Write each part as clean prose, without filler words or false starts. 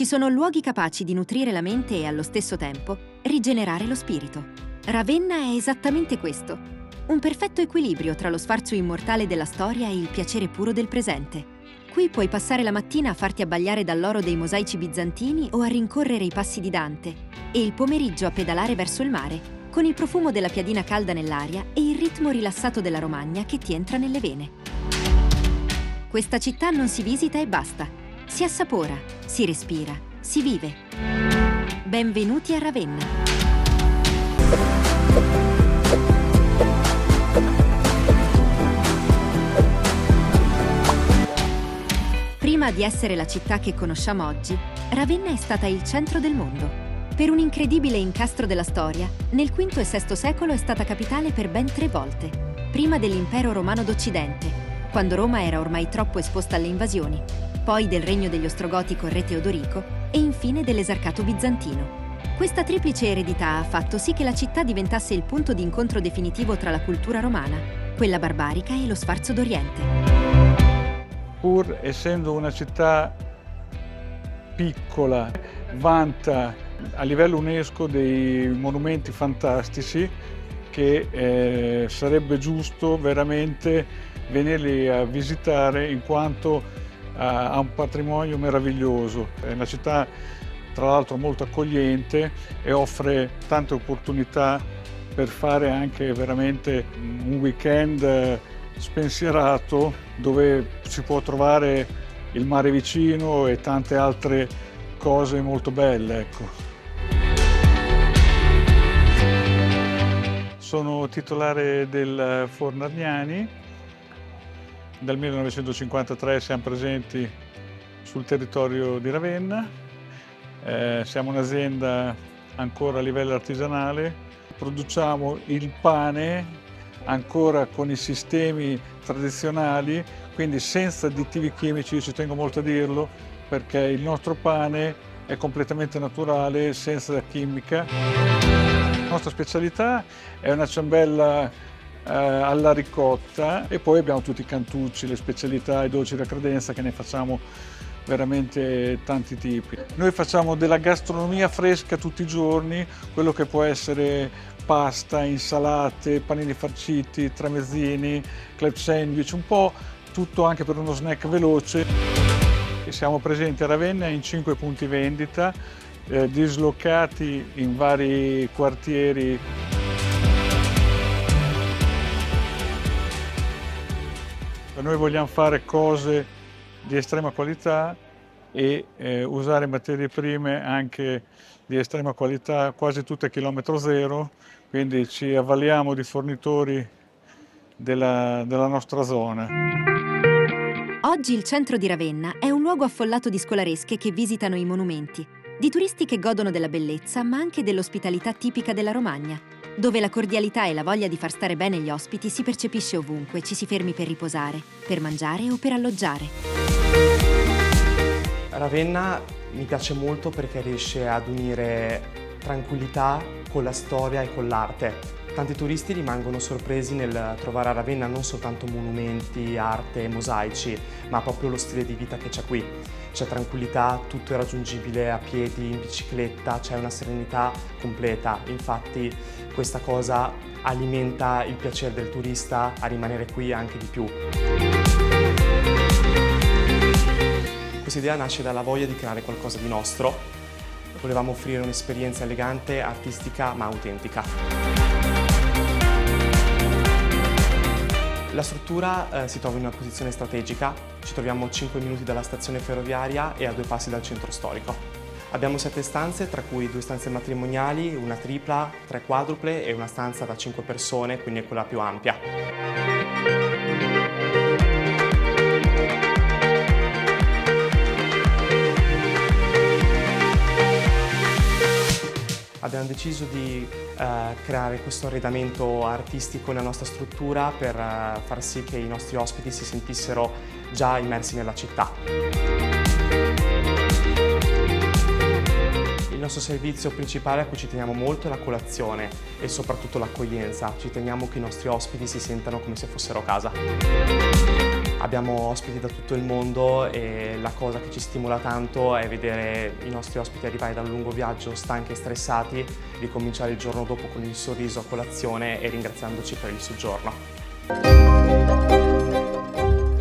Ci sono luoghi capaci di nutrire la mente e allo stesso tempo rigenerare lo spirito. Ravenna è esattamente questo. Un perfetto equilibrio tra lo sfarzo immortale della storia e il piacere puro del presente. Qui puoi passare la mattina a farti abbagliare dall'oro dei mosaici bizantini o a rincorrere i passi di Dante, e il pomeriggio a pedalare verso il mare, con il profumo della piadina calda nell'aria e il ritmo rilassato della Romagna che ti entra nelle vene. Questa città non si visita e basta. Si assapora, si respira, si vive. Benvenuti a Ravenna. Prima di essere la città che conosciamo oggi, Ravenna è stata il centro del mondo. Per un incredibile incastro della storia, nel V e VI secolo è stata capitale per ben 3 volte. Prima dell'Impero Romano d'Occidente, quando Roma era ormai troppo esposta alle invasioni, poi del regno degli Ostrogoti con re Teodorico e infine dell'Esarcato bizantino. Questa triplice eredità ha fatto sì che la città diventasse il punto di incontro definitivo tra la cultura romana, quella barbarica e lo sfarzo d'Oriente. Pur essendo una città piccola, vanta a livello UNESCO dei monumenti fantastici che sarebbe giusto veramente venirli a visitare in quanto ha un patrimonio meraviglioso. È una città tra l'altro molto accogliente e offre tante opportunità per fare anche veramente un weekend spensierato dove si può trovare il mare vicino e tante altre cose molto belle, ecco. Sono titolare del Forno Argnani. Dal 1953 siamo presenti sul territorio di Ravenna. Siamo un'azienda ancora a livello artigianale. Produciamo il pane ancora con i sistemi tradizionali, quindi senza additivi chimici, ci tengo molto a dirlo, perché il nostro pane è completamente naturale, senza chimica. La nostra specialità è una ciambella alla ricotta e poi abbiamo tutti i cantucci, le specialità, i dolci da credenza che ne facciamo veramente tanti tipi. Noi facciamo della gastronomia fresca tutti i giorni, quello che può essere pasta, insalate, panini farciti, tramezzini, club sandwich, un po' tutto anche per uno snack veloce. Siamo presenti a Ravenna in 5 punti vendita, dislocati in vari quartieri. Noi vogliamo fare cose di estrema qualità e usare materie prime anche di estrema qualità, quasi tutte a chilometro zero, quindi ci avvaliamo di fornitori della nostra zona. Oggi il centro di Ravenna è un luogo affollato di scolaresche che visitano i monumenti, di turisti che godono della bellezza ma anche dell'ospitalità tipica della Romagna, dove la cordialità e la voglia di far stare bene gli ospiti si percepisce ovunque ci si fermi per riposare, per mangiare o per alloggiare. Ravenna mi piace molto perché riesce ad unire tranquillità con la storia e con l'arte. Tanti turisti rimangono sorpresi nel trovare a Ravenna non soltanto monumenti, arte, mosaici, ma proprio lo stile di vita che c'è qui. C'è tranquillità, tutto è raggiungibile a piedi, in bicicletta, c'è una serenità completa. Infatti questa cosa alimenta il piacere del turista a rimanere qui anche di più. Questa idea nasce dalla voglia di creare qualcosa di nostro. Volevamo offrire un'esperienza elegante, artistica ma autentica. La struttura si trova in una posizione strategica, ci troviamo a 5 minuti dalla stazione ferroviaria e a 2 passi dal centro storico. Abbiamo 7 stanze, tra cui 2 stanze matrimoniali, una tripla, 3 quadruple e una stanza da 5 persone, quindi è quella più ampia. Abbiamo deciso di creare questo arredamento artistico nella nostra struttura per far sì che i nostri ospiti si sentissero già immersi nella città. Il nostro servizio principale a cui ci teniamo molto è la colazione e soprattutto l'accoglienza. Ci teniamo che i nostri ospiti si sentano come se fossero a casa. Abbiamo ospiti da tutto il mondo e la cosa che ci stimola tanto è vedere i nostri ospiti arrivare da un lungo viaggio stanchi e stressati, ricominciare il giorno dopo con il sorriso a colazione e ringraziandoci per il soggiorno.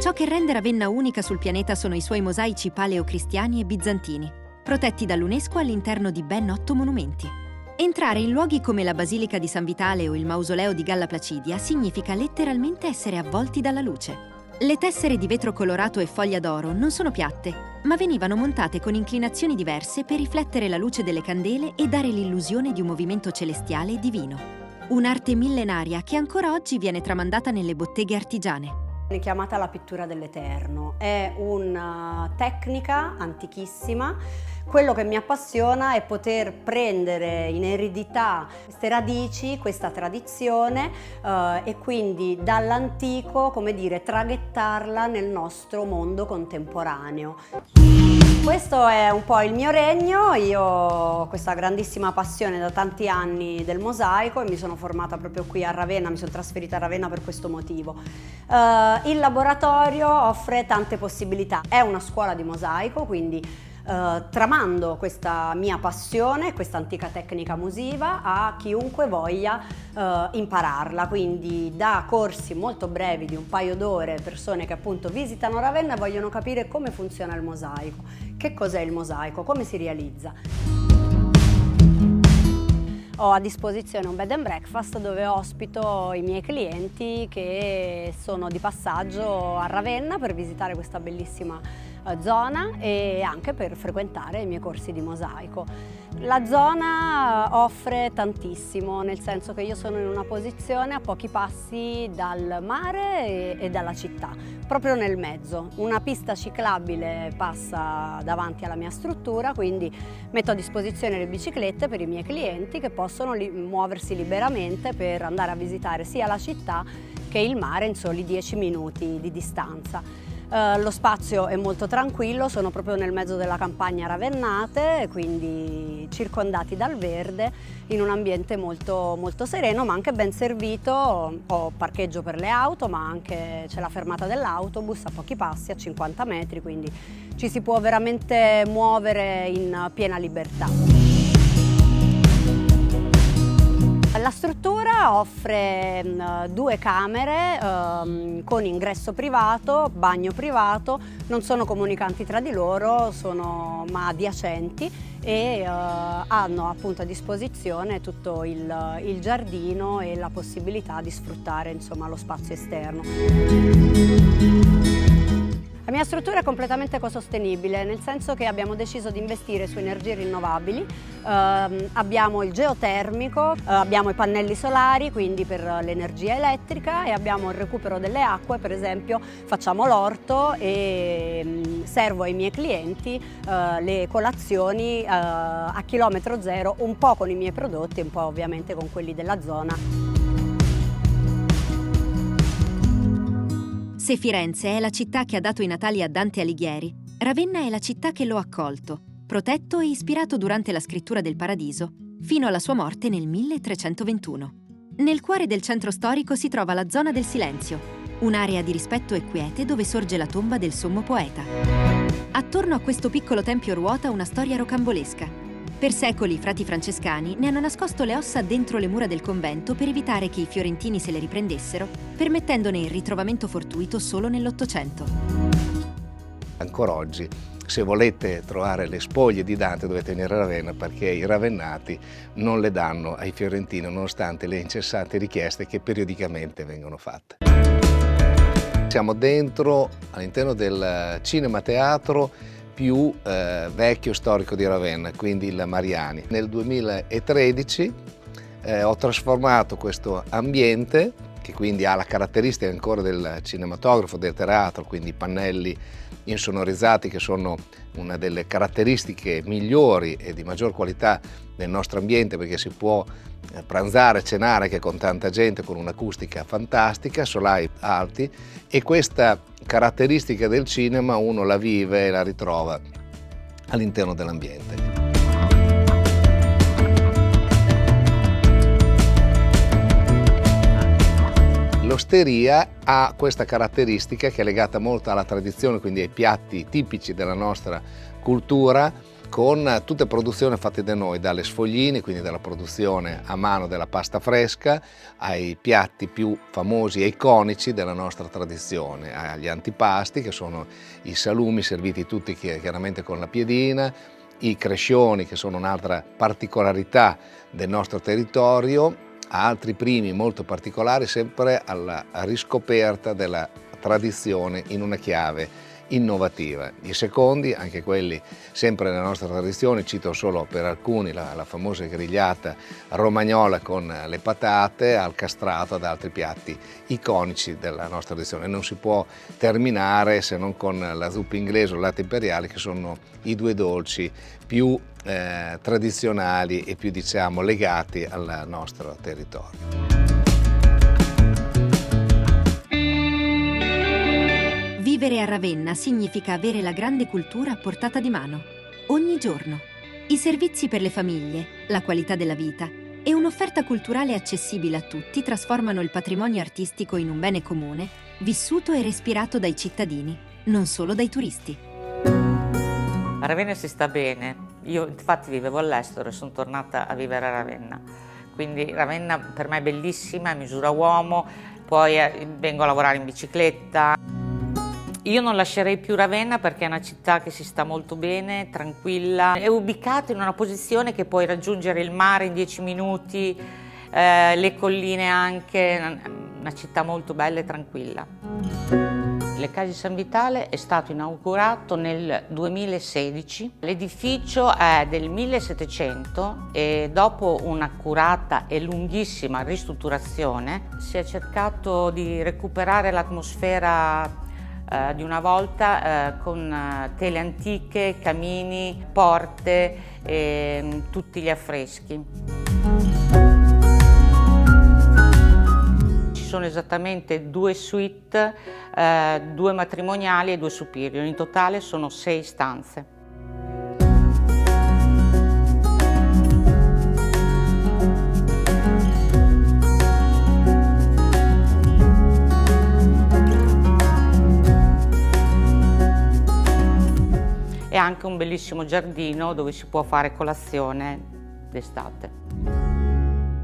Ciò che rende Ravenna unica sul pianeta sono i suoi mosaici paleocristiani e bizantini, protetti dall'UNESCO all'interno di ben 8 monumenti. Entrare in luoghi come la Basilica di San Vitale o il Mausoleo di Galla Placidia significa letteralmente essere avvolti dalla luce. Le tessere di vetro colorato e foglia d'oro non sono piatte, ma venivano montate con inclinazioni diverse per riflettere la luce delle candele e dare l'illusione di un movimento celestiale e divino. Un'arte millenaria che ancora oggi viene tramandata nelle botteghe artigiane. È chiamata la pittura dell'Eterno, è una tecnica antichissima. Quello che mi appassiona è poter prendere in eredità queste radici, questa tradizione e quindi dall'antico, come dire, traghettarla nel nostro mondo contemporaneo. Questo è un po' il mio regno, io ho questa grandissima passione da tanti anni del mosaico e mi sono formata proprio qui a Ravenna, mi sono trasferita a Ravenna per questo motivo. Il laboratorio offre tante possibilità, è una scuola di mosaico, quindi tramando questa mia passione, questa antica tecnica musiva a chiunque voglia impararla, quindi da corsi molto brevi di un paio d'ore, persone che appunto visitano Ravenna e vogliono capire come funziona il mosaico, che cos'è il mosaico, come si realizza. Ho a disposizione un bed and breakfast dove ospito i miei clienti che sono di passaggio a Ravenna per visitare questa bellissima zona e anche per frequentare i miei corsi di mosaico. La zona offre tantissimo, nel senso che io sono in una posizione a pochi passi dal mare e dalla città, proprio nel mezzo. Una pista ciclabile passa davanti alla mia struttura, quindi metto a disposizione le biciclette per i miei clienti che possono muoversi liberamente per andare a visitare sia la città che il mare in soli 10 minuti di distanza. Lo spazio è molto tranquillo, sono proprio nel mezzo della campagna ravennate, quindi circondati dal verde, in un ambiente molto, molto sereno, ma anche ben servito. Ho parcheggio per le auto, ma anche c'è la fermata dell'autobus a pochi passi, a 50 metri, quindi ci si può veramente muovere in piena libertà. La struttura offre 2 camere con ingresso privato, bagno privato, non sono comunicanti tra di loro, sono ma adiacenti e hanno appunto a disposizione tutto il giardino e la possibilità di sfruttare insomma lo spazio esterno. La mia struttura è completamente ecosostenibile, nel senso che abbiamo deciso di investire su energie rinnovabili, abbiamo il geotermico, abbiamo i pannelli solari, quindi per l'energia elettrica, e abbiamo il recupero delle acque, per esempio facciamo l'orto e servo ai miei clienti le colazioni a chilometro zero, un po' con i miei prodotti e un po' ovviamente con quelli della zona. Se Firenze è la città che ha dato i natali a Dante Alighieri, Ravenna è la città che lo ha accolto, protetto e ispirato durante la scrittura del Paradiso, fino alla sua morte nel 1321. Nel cuore del centro storico si trova la Zona del Silenzio, un'area di rispetto e quiete dove sorge la tomba del sommo poeta. Attorno a questo piccolo tempio ruota una storia rocambolesca. Per secoli i frati francescani ne hanno nascosto le ossa dentro le mura del convento per evitare che i fiorentini se le riprendessero, permettendone il ritrovamento fortuito solo nell'Ottocento. Ancora oggi, se volete trovare le spoglie di Dante, dovete venire a Ravenna, perché i ravennati non le danno ai fiorentini nonostante le incessanti richieste che periodicamente vengono fatte. Siamo all'interno del cinema teatro più vecchio storico di Ravenna, quindi il Mariani. Nel 2013 ho trasformato questo ambiente, che quindi ha la caratteristica ancora del cinematografo, del teatro, quindi i pannelli insonorizzati che sono una delle caratteristiche migliori e di maggior qualità del nostro ambiente, perché si può pranzare, cenare anche con tanta gente, con un'acustica fantastica, solai alti, e questa caratteristica del cinema uno la vive e la ritrova all'interno dell'ambiente. L'osteria ha questa caratteristica che è legata molto alla tradizione, quindi ai piatti tipici della nostra cultura, con tutte produzioni fatte da noi, dalle sfogline, quindi dalla produzione a mano della pasta fresca, ai piatti più famosi e iconici della nostra tradizione, agli antipasti, che sono i salumi serviti tutti chiaramente con la piedina, i crescioni, che sono un'altra particolarità del nostro territorio, altri primi molto particolari, sempre alla riscoperta della tradizione in una chiave innovativa. I secondi, anche quelli sempre nella nostra tradizione, cito solo per alcuni la famosa grigliata romagnola con le patate, al castrato, ad altri piatti iconici della nostra tradizione. Non si può terminare se non con la zuppa inglese o il latte imperiale, che sono i due dolci più tradizionali e più, diciamo, legati al nostro territorio. Vivere a Ravenna significa avere la grande cultura a portata di mano, ogni giorno. I servizi per le famiglie, la qualità della vita e un'offerta culturale accessibile a tutti trasformano il patrimonio artistico in un bene comune, vissuto e respirato dai cittadini, non solo dai turisti. A Ravenna si sta bene. Io infatti vivevo all'estero e sono tornata a vivere a Ravenna. Quindi Ravenna per me è bellissima, è misura uomo, poi vengo a lavorare in bicicletta. Io non lascerei più Ravenna perché è una città che si sta molto bene, tranquilla, è ubicata in una posizione che puoi raggiungere il mare in 10 minuti, le colline anche, una città molto bella e tranquilla. Le Case San Vitale è stato inaugurato nel 2016, l'edificio è del 1700 e dopo un'accurata e lunghissima ristrutturazione si è cercato di recuperare l'atmosfera di una volta con tele antiche, camini, porte e tutti gli affreschi. Ci sono esattamente 2 suite, 2 matrimoniali e 2 superior, in totale sono 6 stanze. E anche un bellissimo giardino dove si può fare colazione d'estate.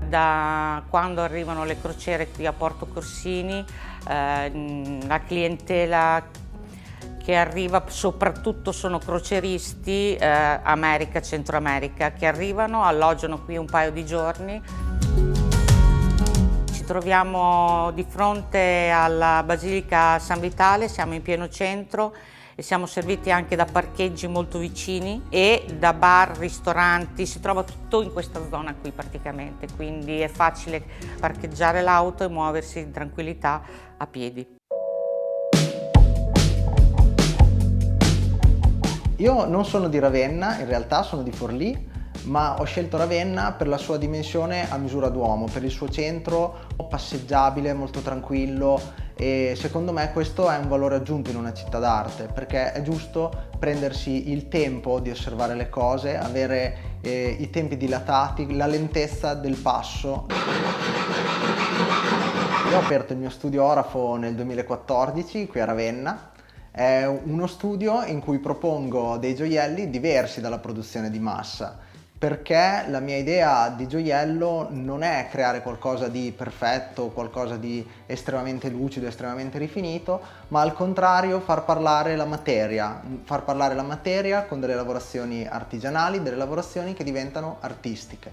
Da quando arrivano le crociere qui a Porto Corsini, la clientela che arriva soprattutto sono crocieristi America, Centro America, che arrivano, alloggiano qui un paio di giorni. Ci troviamo di fronte alla Basilica San Vitale, siamo in pieno centro, e siamo serviti anche da parcheggi molto vicini e da bar, ristoranti, si trova tutto in questa zona qui praticamente, quindi è facile parcheggiare l'auto e muoversi in tranquillità a piedi. Io non sono di Ravenna, in realtà sono di Forlì, ma ho scelto Ravenna per la sua dimensione a misura d'uomo, per il suo centro passeggiabile, molto tranquillo, e secondo me questo è un valore aggiunto in una città d'arte, perché è giusto prendersi il tempo di osservare le cose, avere i tempi dilatati, la lentezza del passo. Io ho aperto il mio studio orafo nel 2014 qui a Ravenna. È uno studio in cui propongo dei gioielli diversi dalla produzione di massa, perché la mia idea di gioiello non è creare qualcosa di perfetto, qualcosa di estremamente lucido, estremamente rifinito, ma al contrario far parlare la materia con delle lavorazioni artigianali, delle lavorazioni che diventano artistiche.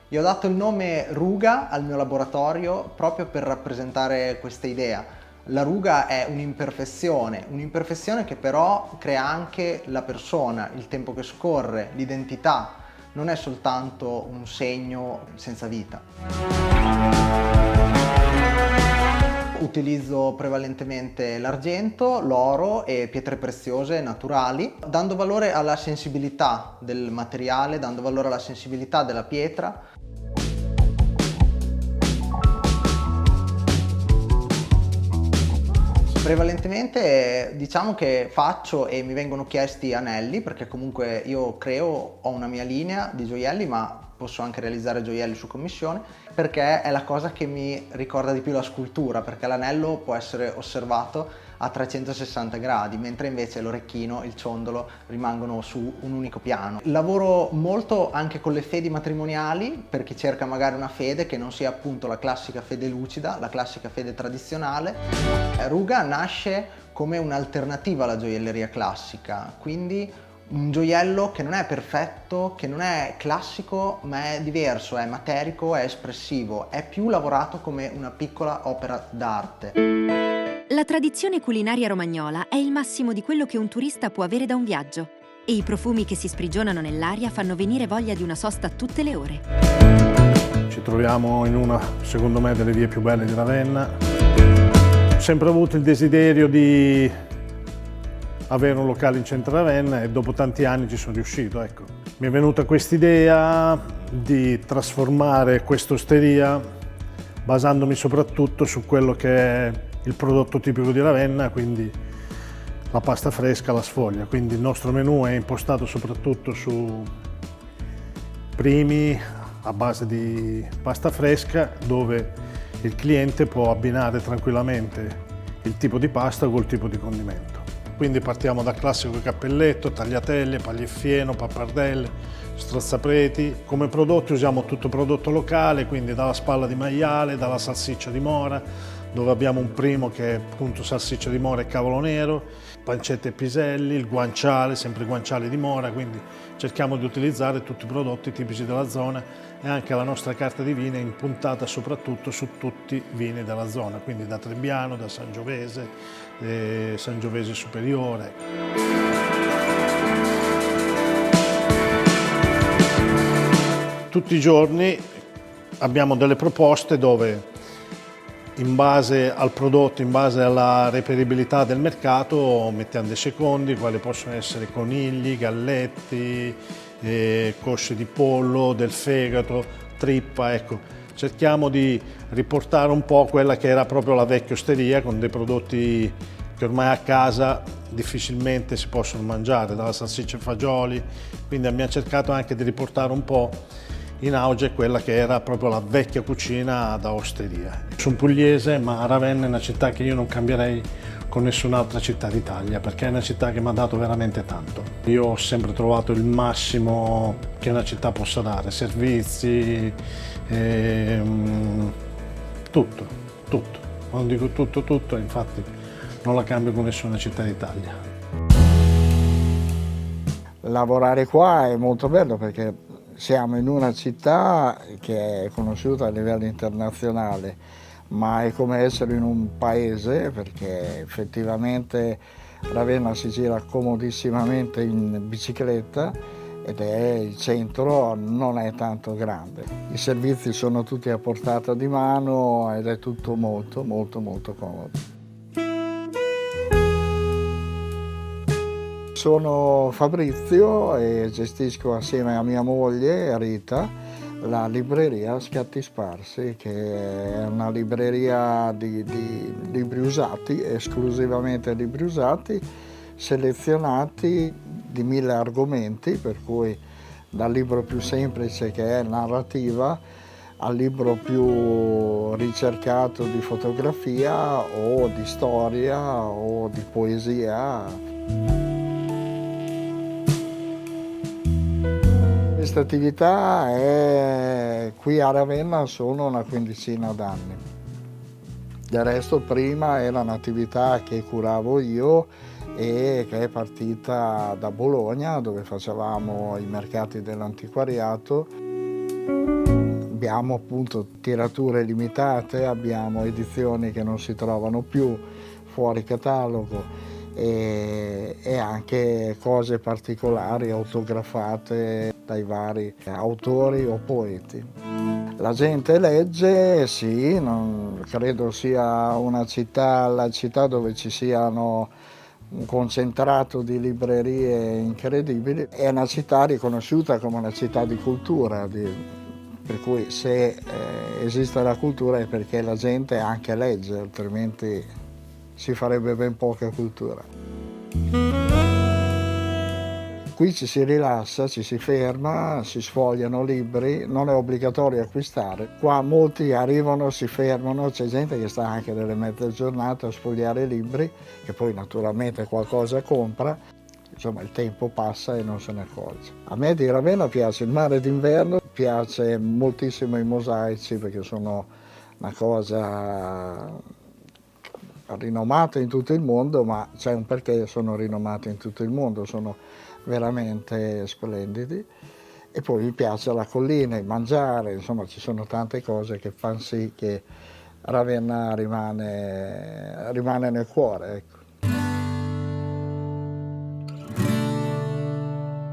Io ho dato il nome Ruga al mio laboratorio proprio per rappresentare questa idea. La ruga è un'imperfezione che però crea anche la persona, il tempo che scorre, l'identità. Non è soltanto un segno senza vita. Utilizzo prevalentemente l'argento, l'oro e pietre preziose naturali, dando valore alla sensibilità del materiale, dando valore alla sensibilità della pietra. Prevalentemente diciamo che faccio e mi vengono chiesti anelli, perché comunque io ho una mia linea di gioielli, ma posso anche realizzare gioielli su commissione, perché è la cosa che mi ricorda di più la scultura, perché l'anello può essere osservato a 360 gradi, mentre invece l'orecchino, il ciondolo rimangono su un unico piano. Lavoro molto anche con le fedi matrimoniali, per chi cerca magari una fede che non sia appunto la classica fede lucida, la classica fede tradizionale. Ruga nasce come un'alternativa alla gioielleria classica, quindi un gioiello che non è perfetto, che non è classico, ma è diverso, è materico, è espressivo, è più lavorato come una piccola opera d'arte. La tradizione culinaria romagnola è il massimo di quello che un turista può avere da un viaggio e i profumi che si sprigionano nell'aria fanno venire voglia di una sosta a tutte le ore. Ci troviamo in una, secondo me, delle vie più belle di Ravenna. Ho sempre avuto il desiderio di avere un locale in centro a Ravenna e dopo tanti anni ci sono riuscito. Ecco. Mi è venuta quest'idea di trasformare quest'osteria basandomi soprattutto su quello che è il prodotto tipico di Ravenna, quindi la pasta fresca, la sfoglia. Quindi il nostro menù è impostato soprattutto su primi a base di pasta fresca, dove il cliente può abbinare tranquillamente il tipo di pasta col tipo di condimento. Quindi partiamo dal classico cappelletto, tagliatelle, paglieffieno, pappardelle, strozzapreti. Come prodotti usiamo tutto prodotto locale, quindi dalla spalla di maiale, dalla salsiccia di mora, dove abbiamo un primo che è appunto salsiccia di mora e cavolo nero, pancette e piselli, il guanciale, sempre il guanciale di mora, quindi cerchiamo di utilizzare tutti i prodotti tipici della zona e anche la nostra carta di vino è impuntata soprattutto su tutti i vini della zona, quindi da Trebbiano, da Sangiovese, Sangiovese Superiore. Tutti i giorni abbiamo delle proposte dove in base al prodotto, in base alla reperibilità del mercato, mettiamo dei secondi, quali possono essere conigli, galletti, cosce di pollo, del fegato, trippa, ecco. Cerchiamo di riportare un po' quella che era proprio la vecchia osteria, con dei prodotti che ormai a casa difficilmente si possono mangiare, dalla salsiccia e fagioli, quindi abbiamo cercato anche di riportare un po' in auge quella che era proprio la vecchia cucina da osteria. Sono pugliese, ma Ravenna è una città che io non cambierei con nessun'altra città d'Italia, perché è una città che mi ha dato veramente tanto. Io ho sempre trovato il massimo che una città possa dare, servizi, tutto. Quando dico tutto, infatti non la cambio con nessuna città d'Italia. Lavorare qua è molto bello perché siamo in una città che è conosciuta a livello internazionale, ma è come essere in un paese, perché effettivamente Ravenna si gira comodissimamente in bicicletta ed è il centro, non è tanto grande. I servizi sono tutti a portata di mano ed è tutto molto comodo. Sono Fabrizio e gestisco assieme a mia moglie Rita la libreria Scatti Sparsi, che è una libreria di libri usati, esclusivamente libri usati, selezionati di 1000 argomenti, per cui dal libro più semplice che è narrativa al libro più ricercato di fotografia o di storia o di poesia. Questa attività è qui a Ravenna sono una quindicina d'anni. Del resto prima era un'attività che curavo io e che è partita da Bologna, dove facevamo i mercati dell'antiquariato. Abbiamo appunto tirature limitate, abbiamo edizioni che non si trovano più, fuori catalogo e anche cose particolari autografate dai vari autori o poeti. La gente legge, sì, non credo sia una città, la città dove ci siano un concentrato di librerie incredibili. È una città riconosciuta come una città di cultura, per cui se esiste la cultura è perché la gente anche legge, altrimenti si farebbe ben poca cultura. Qui ci si rilassa, ci si ferma, si sfogliano libri, non è obbligatorio acquistare. Qua molti arrivano, si fermano, c'è gente che sta anche delle mezze giornate a sfogliare libri, che poi naturalmente qualcosa compra. Insomma, il tempo passa e non se ne accorge. A me di Ravenna piace il mare d'inverno, piace moltissimo i mosaici perché sono una cosa rinomata in tutto il mondo, ma c'è un perché sono rinomati in tutto il mondo, sono veramente splendidi. E poi mi piace la collina, il mangiare, insomma ci sono tante cose che fanno sì che Ravenna rimane nel cuore, ecco.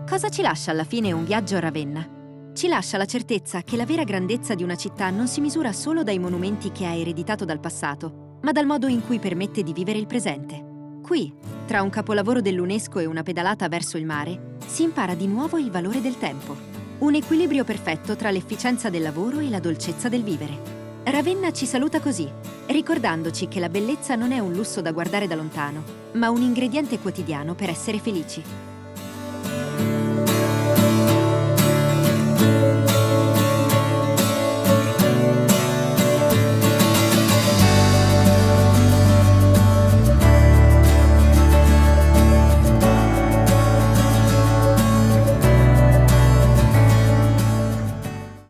Cosa ci lascia alla fine un viaggio a Ravenna? Ci lascia la certezza che la vera grandezza di una città non si misura solo dai monumenti che ha ereditato dal passato, ma dal modo in cui permette di vivere il presente. Qui, tra un capolavoro dell'UNESCO e una pedalata verso il mare, si impara di nuovo il valore del tempo. Un equilibrio perfetto tra l'efficienza del lavoro e la dolcezza del vivere. Ravenna ci saluta così, ricordandoci che la bellezza non è un lusso da guardare da lontano, ma un ingrediente quotidiano per essere felici.